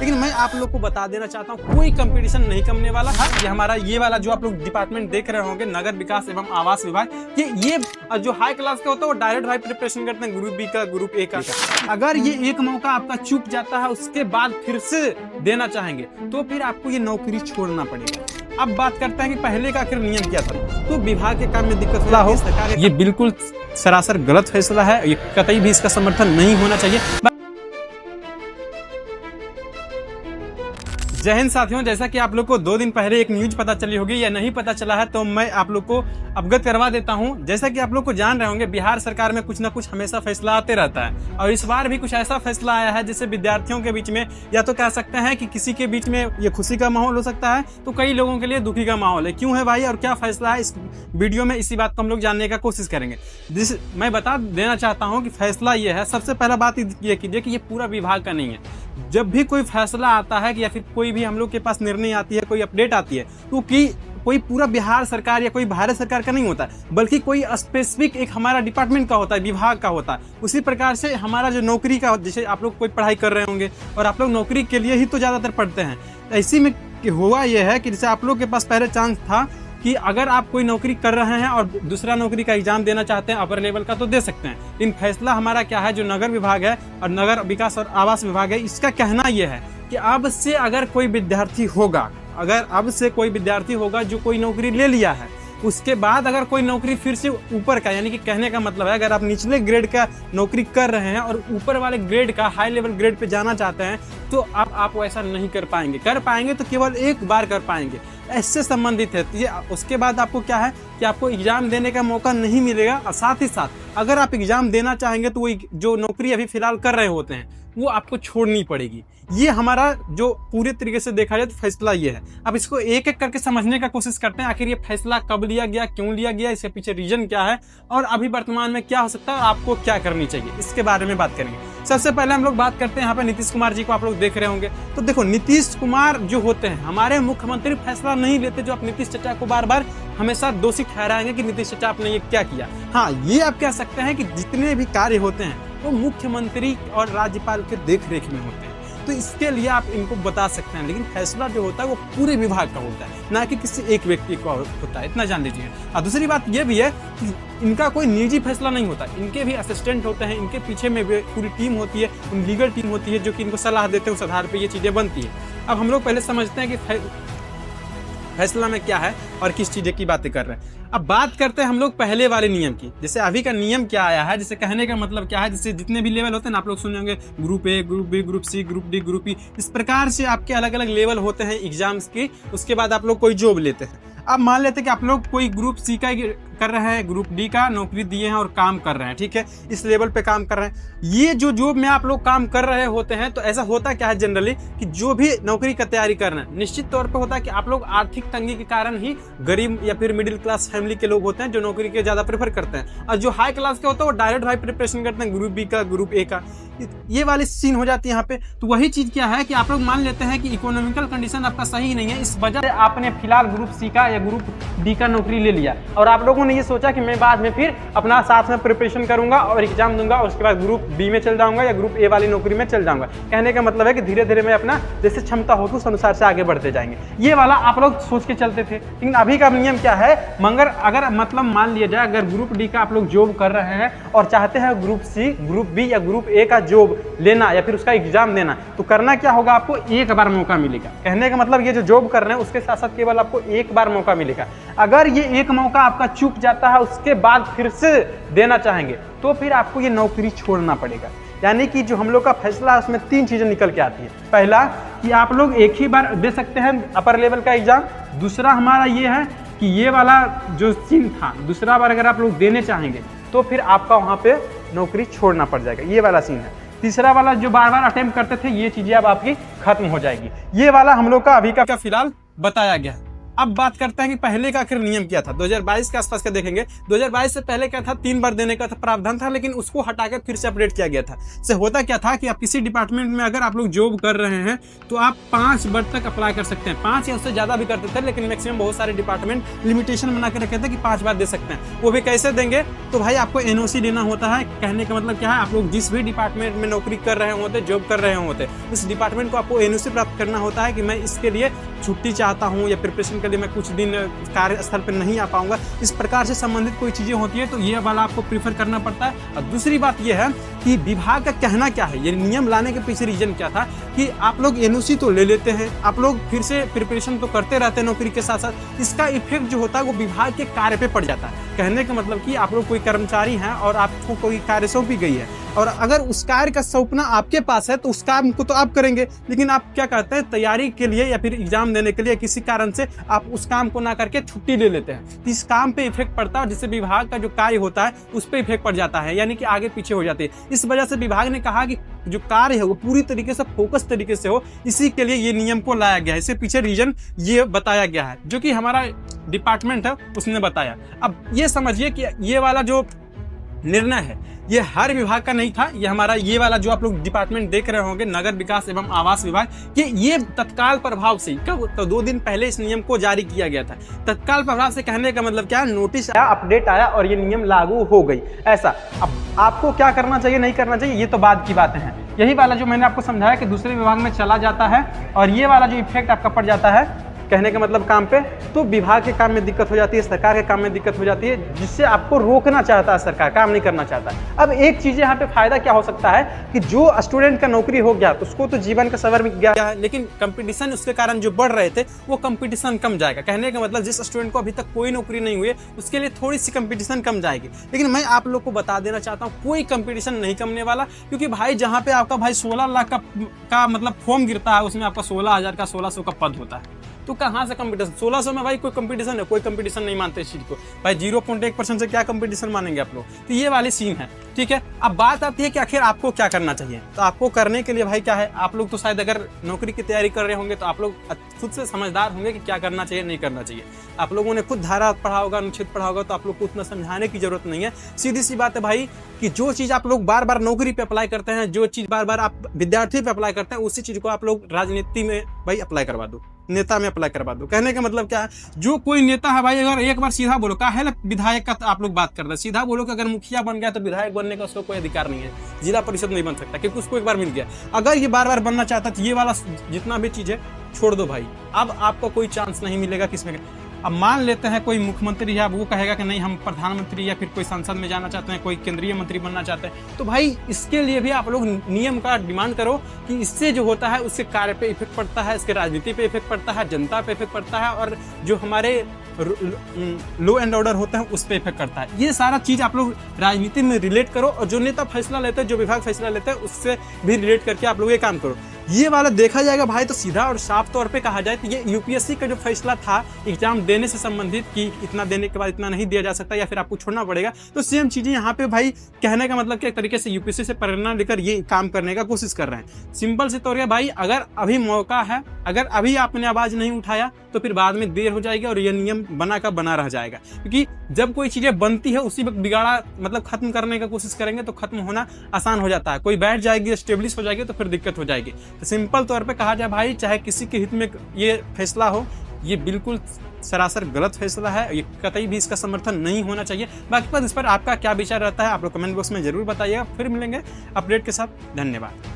लेकिन मैं आप लोग को बता देना चाहता हूँ कोई कंपटीशन नहीं करने वाला है। ये हमारा ये वाला जो आप लोग डिपार्टमेंट देख रहे होंगे नगर विकास एवं आवास विभाग, ये जो हाई क्लास का होता है वो डायरेक्ट हाई प्रिपरेशन करते हैं ग्रुप बी का ग्रुप ए का। अगर ये एक मौका आपका चूक जाता है उसके बाद फिर से देना चाहेंगे तो फिर आपको ये नौकरी छोड़ना पड़ेगा। अब बात करते हैं कि पहले का आखिर नियम क्या था। तो विभाग के काम में दिक्कत हो सरकार, ये बिल्कुल सरासर गलत फैसला है, ये कतई भी इसका समर्थन नहीं होना चाहिए। जय हिंद साथियों, जैसा कि आप लोग को 2 दिन पहले एक न्यूज पता चली होगी या नहीं पता चला है तो मैं आप लोग को अवगत करवा देता हूं। जैसा कि आप लोग को जान रहे होंगे बिहार सरकार में कुछ ना कुछ हमेशा फैसला आते रहता है और इस बार भी कुछ ऐसा फैसला आया है जिससे विद्यार्थियों के बीच में या तो कह सकते हैं कि किसी के बीच में ये खुशी का माहौल हो सकता है तो कई लोगों के लिए दुखी का माहौल है। क्यों है भाई और क्या फैसला है, इस वीडियो में इसी बात को हम लोग जानने का कोशिश करेंगे। मैं बता देना चाहता हूँ कि फैसला ये है, सबसे पहला बात ये कीजिए कि ये पूरा विभाग का नहीं है। जब भी कोई फैसला आता है या फिर कोई भी हम लोग के पास निर्णय आती है, कोई अपडेट आती है तो कोई पूरा बिहार सरकार या कोई भारत सरकार का नहीं होता है, बल्कि कोई स्पेसिफिक एक हमारा डिपार्टमेंट का होता है, विभाग का होता है। उसी प्रकार से हमारा जो नौकरी का, जैसे आप लोग कोई पढ़ाई कर रहे होंगे और आप लोग नौकरी के लिए ही तो ज़्यादातर पढ़ते हैं। इसी में हुआ यह है कि जैसे आप लोग के पास पहले चांस था कि अगर आप कोई नौकरी कर रहे हैं और दूसरा नौकरी का एग्जाम देना चाहते हैं अपर लेवल का तो दे सकते हैं। लेकिन फैसला हमारा क्या है, जो नगर विभाग है और नगर विकास और आवास विभाग है, इसका कहना यह है कि अब से अगर कोई विद्यार्थी होगा, जो कोई नौकरी ले लिया है, उसके बाद अगर कोई नौकरी फिर से ऊपर का, यानी कि कहने का मतलब है अगर आप निचले ग्रेड का नौकरी कर रहे हैं और ऊपर वाले ग्रेड का हाई लेवल ग्रेड पे जाना चाहते हैं तो आप ऐसा नहीं कर पाएंगे तो केवल एक बार कर पाएंगे। इससे संबंधित है ये। उसके बाद आपको क्या है कि आपको एग्जाम देने का मौका नहीं मिलेगा और साथ ही साथ अगर आप एग्जाम देना चाहेंगे तो वो जो नौकरी अभी फिलहाल कर रहे होते हैं वो आपको छोड़नी पड़ेगी। ये हमारा जो पूरे तरीके से देखा जाए तो फैसला ये है। अब इसको एक एक करके समझने का कोशिश करते हैं, आखिर ये फैसला कब लिया गया, क्यों लिया गया, इसके पीछे रीजन क्या है और अभी वर्तमान में क्या हो सकता है और आपको क्या करनी चाहिए, इसके बारे में बात करेंगे। सबसे पहले हम लोग बात करते हैं यहाँ पे नीतीश कुमार जी को आप लोग देख रहे होंगे। तो देखो नीतीश कुमार जो होते हैं हमारे मुख्यमंत्री फैसला नहीं लेते, जो आप नीतीश चाचा को बार बार हमेशा दोषी ठहराएंगे कि नीतीश चाचा आपने ये क्या किया। हाँ, ये आप कह सकते हैं कि जितने भी कार्य होते हैं वो मुख्यमंत्री और राज्यपाल के देख रेख में होते हैं, तो इसके लिए आप इनको बता सकते हैं। लेकिन फैसला जो होता है वो पूरे विभाग का होता है, ना कि किसी एक व्यक्ति का होता है, इतना जान लीजिए। और दूसरी बात ये भी है कि इनका कोई निजी फैसला नहीं होता, इनके भी असिस्टेंट होते हैं, इनके पीछे में पूरी टीम होती है, लीगल टीम होती है जो कि इनको सलाह देते हैं, उस आधार पर ये चीज़ें बनती है। अब हम लोग पहले समझते हैं कि फैसला में क्या है और किस चीज़ें की बातें कर रहे हैं। अब बात करते हैं हम लोग पहले वाले नियम की। जैसे अभी का नियम क्या आया है, जैसे कहने का मतलब क्या है, जैसे जितने भी लेवल होते हैं ना, आप लोग सुने होंगे group A, group B, group C, group D, group E, इस प्रकार से आपके अलग अलग लेवल होते हैं एग्जाम्स के। उसके बाद आप लोग कोई जॉब लेते हैं। अब मान लेते हैं कि आप लोग कोई ग्रुप सी का कर रहे हैं, ग्रुप डी का नौकरी दिए हैं और काम कर रहे हैं, ठीक है, इस लेवल पे काम कर रहे हैं। ये जो जॉब में आप लोग काम कर रहे होते हैं तो ऐसा होता क्या है जनरली कि जो भी नौकरी का तैयारी कर रहे हैं निश्चित तौर पे होता है कि आप लोग आर्थिक तंगी के कारण ही गरीब या फिर मिडिल क्लास फैमिली के लोग होते हैं जो नौकरी के ज़्यादा प्रेफर करते हैं, और जो हाई क्लास के होता है वो डायरेक्ट हाई प्रिपरेशन करते हैं ग्रुप बी का, ग्रुप ए का। ये वाली सीन हो जाती है यहाँ पे। तो वही चीज़ क्या है कि आप लोग मान लेते हैं कि इकोनॉमिकल कंडीशन आपका सही नहीं है, इस वजह से आपने फिलहाल ग्रुप सी का या ग्रुप डी का नौकरी ले लिया और आप लोगों ने ये सोचा कि मैं बाद में फिर अपना साथ में प्रिपरेशन करूंगा और एग्जाम दूंगा और उसके बाद ग्रुप बी में चल जाऊंगा या ग्रुप ए वाली नौकरी में चल जाऊंगा। कहने का मतलब है कि धीरे धीरे मैं अपना जैसे क्षमता होगी उस अनुसार से आगे बढ़ते जाएंगे। ये वाला आप लोग सोच के चलते थे। लेकिन अभी का नियम क्या है, मगर अगर मतलब मान लिया जाए अगर ग्रुप डी का आप लोग जॉब कर रहे हैं और चाहते हैं ग्रुप सी, ग्रुप बी या ग्रुप ए का जॉब लेना या फिर उसका एग्जाम देना, तो करना क्या होगा, आपको एक बार मौका मिलेगा। कहने का मतलब ये जो जॉब कर रहे हैं उसके साथ साथ केवल आपको एक बार मौका मिलेगा। अगर ये एक मौका आपका चूक जाता है उसके बाद फिर से देना चाहेंगे तो फिर आपको ये नौकरी छोड़ना पड़ेगा। यानी कि जो हम लोग का फैसला है उसमें 3 चीजें निकल के आती है। पहला कि आप लोग एक ही बार दे सकते हैं अपर लेवल का एग्जाम। दूसरा हमारा ये है कि ये वाला जो सीन था, दूसरा बार अगर आप लोग देने चाहेंगे तो फिर आपका वहाँ पे नौकरी छोड़ना पड़ जाएगा, ये वाला सीन है। तीसरा वाला जो बार बार अटेम्प्ट करते थे ये चीजें अब आपकी खत्म हो जाएगी। ये वाला हम लोग का अभी का फिलहाल बताया गया। अब बात करते हैं कि पहले का आखिर नियम क्या था। 2022 के आसपास का देखेंगे। 2022 से पहले क्या था, 3 बार देने का था प्रावधान था, लेकिन उसको हटाकर फिर से अपडेट किया गया था। से होता क्या था कि आप किसी डिपार्टमेंट में अगर आप लोग जॉब कर रहे हैं तो आप 5 बार तक अप्लाई कर सकते हैं। 5 या उससे ज्यादा भी करते थे, लेकिन मैक्सिमम बहुत सारे डिपार्टमेंट लिमिटेशन बना के रखे थे कि 5 बार दे सकते हैं। वो भी कैसे देंगे, तो भाई आपको एनओसी देना होता है। कहने का मतलब क्या है, आप लोग जिस भी डिपार्टमेंट में नौकरी कर रहे होते, जॉब कर रहे होते, उस डिपार्टमेंट को आपको एनओसी प्राप्त करना होता है कि मैं इसके लिए छुट्टी चाहता हूं या प्रिपरेशन के लिए मैं कुछ दिन कार्यस्थल पर नहीं आ पाऊंगा। इस प्रकार से संबंधित कोई चीजें होती है तो ये वाला आपको प्रीफर करना पड़ता है। और दूसरी बात ये है कि विभाग का कहना क्या है, ये नियम लाने के पीछे रीजन क्या था कि आप लोग एनओसी तो ले लेते हैं, आप लोग फिर से प्रिपरेशन तो करते रहते हैं नौकरी के साथ साथ, इसका इफेक्ट जो होता है वो विभाग के कार्य पे पड़ जाता है। कहने का मतलब कि आप लोग कोई कर्मचारी हैं और आपको कोई कार्य सौंपी गई है, और अगर उस कार्य का सौंपना आपके पास है तो उस काम को तो आप करेंगे, लेकिन आप क्या करते हैं, तैयारी के लिए या फिर एग्जाम देने के लिए किसी कारण से आप उस काम को ना करके छुट्टी ले लेते हैं। इस काम पे इफेक्ट पड़ता है, जिससे विभाग का जो कार्य होता है उस पर इफेक्ट पड़ जाता है, यानी कि आगे पीछे हो जाती है। इस वजह से विभाग ने कहा कि जो कार्य है वो पूरी तरीके से फोकस तरीके से हो, इसी के लिए ये नियम को लाया गया है। इसके पीछे रीजन ये बताया गया है, जो कि हमारा डिपार्टमेंट है उसने बताया। अब ये समझिए कि ये वाला जो निर्णय है ये हर विभाग का नहीं था, ये हमारा ये वाला जो आप लोग डिपार्टमेंट देख रहे होंगे, नगर विकास एवं आवास विभाग, ये तत्काल प्रभाव से, कब तो 2 दिन पहले इस नियम को जारी किया गया था। तत्काल प्रभाव से कहने का मतलब क्या है, नोटिस आया, अपडेट आया और ये नियम लागू हो गई, ऐसा। अब आपको क्या करना चाहिए नहीं करना चाहिए ये तो बाद की बातें हैं। यही वाला जो मैंने आपको समझाया कि दूसरे विभाग में चला जाता है और ये वाला जो इफेक्ट आपका पड़ जाता है कहने का मतलब काम पे, तो विभाग के काम में दिक्कत हो जाती है, सरकार के काम में दिक्कत हो जाती है, जिससे आपको रोकना चाहता है सरकार, काम नहीं करना चाहता। अब एक चीज यहाँ पे फायदा क्या हो सकता है कि जो स्टूडेंट का नौकरी हो गया तो उसको तो जीवन का सफर मिल गया है, लेकिन कंपटीशन उसके कारण जो बढ़ रहे थे वो कंपटीशन कम जाएगा। कहने का मतलब जिस स्टूडेंट को अभी तक कोई नौकरी नहीं हुई है उसके लिए थोड़ी सी कंपटीशन कम जाएगी। लेकिन मैं आप लोग को बता देना चाहता हूँ कोई कंपटीशन नहीं कमने वाला, क्योंकि भाई जहाँ पे आपका भाई 16 लाख का मतलब फॉर्म गिरता है उसमें आपका 16,000 का 1600 का पद होता है, तो कहाँ से कंपटीशन। 1600 में भाई कोई कंपटीशन है, कोई कंपटीशन नहीं मानते इस चीज को भाई। 0.1% से क्या कंपटीशन मानेंगे आप लोग, तो ये वाली सीन है, ठीक है। अब बात आती है कि आखिर आपको क्या करना चाहिए। तो आपको करने के लिए भाई क्या है, आप लोग तो शायद अगर नौकरी की तैयारी कर रहे होंगे तो आप लोग खुद से समझदार होंगे कि क्या करना चाहिए नहीं करना चाहिए। आप लोगों ने खुद धारा पढ़ा होगा, अनुच्छेद पढ़ा होगा, तो आप लोग को उतना समझाने की जरूरत नहीं है। सीधी सी बात है भाई कि जो चीज आप लोग बार बार नौकरी पे अप्लाई करते हैं, जो चीज बार बार आप विद्यार्थी पे अप्लाई करते हैं, उसी चीज को आप लोग राजनीति में भाई अप्लाई करवा दो, नेता में अप्लाई करवा दो। कहने का मतलब क्या है, जो कोई नेता है भाई, अगर एक बार सीधा बोलो, का है विधायक का आप लोग बात कर रहे हैं, सीधा बोलो कि अगर मुखिया बन गया तो विधायक बनने का उसको कोई अधिकार नहीं है, जिला परिषद नहीं बन सकता, क्योंकि उसको एक बार मिल गया। अगर ये बार बार बनना चाहता तो ये वाला जितना भी चीज है छोड़ दो भाई, अब आपको कोई चांस नहीं मिलेगा किसमें। अब मान लेते हैं कोई मुख्यमंत्री है, अब वो कहेगा कि नहीं हम प्रधानमंत्री या फिर कोई संसद में जाना चाहते हैं, कोई केंद्रीय मंत्री बनना चाहते हैं, तो भाई इसके लिए भी आप लोग नियम का डिमांड करो कि इससे जो होता है उसके कार्य पे इफेक्ट पड़ता है, इसके राजनीति पे इफेक्ट पड़ता है, जनता पे इफेक्ट पड़ता है, और जो हमारे लो एंड ऑर्डर होते हैं उस पर इफेक्ट करता है। ये सारा चीज आप लोग राजनीति में रिलेट करो, और जो नेता फैसला लेते हैं, जो विभाग फैसला लेते हैं, उससे भी रिलेट करके आप लोग ये काम करो। ये वाला देखा जाएगा भाई तो सीधा और साफ तौर पे कहा जाए तो ये यूपीएससी का जो फैसला था एग्जाम देने से संबंधित कि इतना देने के बाद इतना नहीं दिया जा सकता या फिर आपको छोड़ना पड़ेगा, तो सेम चीजें यहाँ पे भाई कहने का मतलब कि एक तरीके से यूपीएससी से प्रेरणा लेकर ये काम करने का कोशिश कर रहे हैं। सिंपल से तौर पर भाई अगर अभी मौका है, अगर अभी आपने आवाज नहीं उठाया तो फिर बाद में देर हो जाएगी और ये नियम बना का बना रह जाएगा, क्योंकि जब कोई चीजें बनती है उसी वक्त बिगाड़ा मतलब खत्म करने का कोशिश करेंगे तो खत्म होना आसान हो जाता है। कोई बैठ जाएगी, स्टेब्लिश हो जाएगी तो फिर दिक्कत हो जाएगी। तो सिंपल तौर पे कहा जाए भाई, चाहे किसी के हित में ये फैसला हो, ये बिल्कुल सरासर गलत फैसला है, ये कतई भी इसका समर्थन नहीं होना चाहिए। बाकी पर इस पर आपका क्या विचार रहता है आप लोग कमेंट बॉक्स में जरूर बताइएगा। फिर मिलेंगे अपडेट के साथ, धन्यवाद।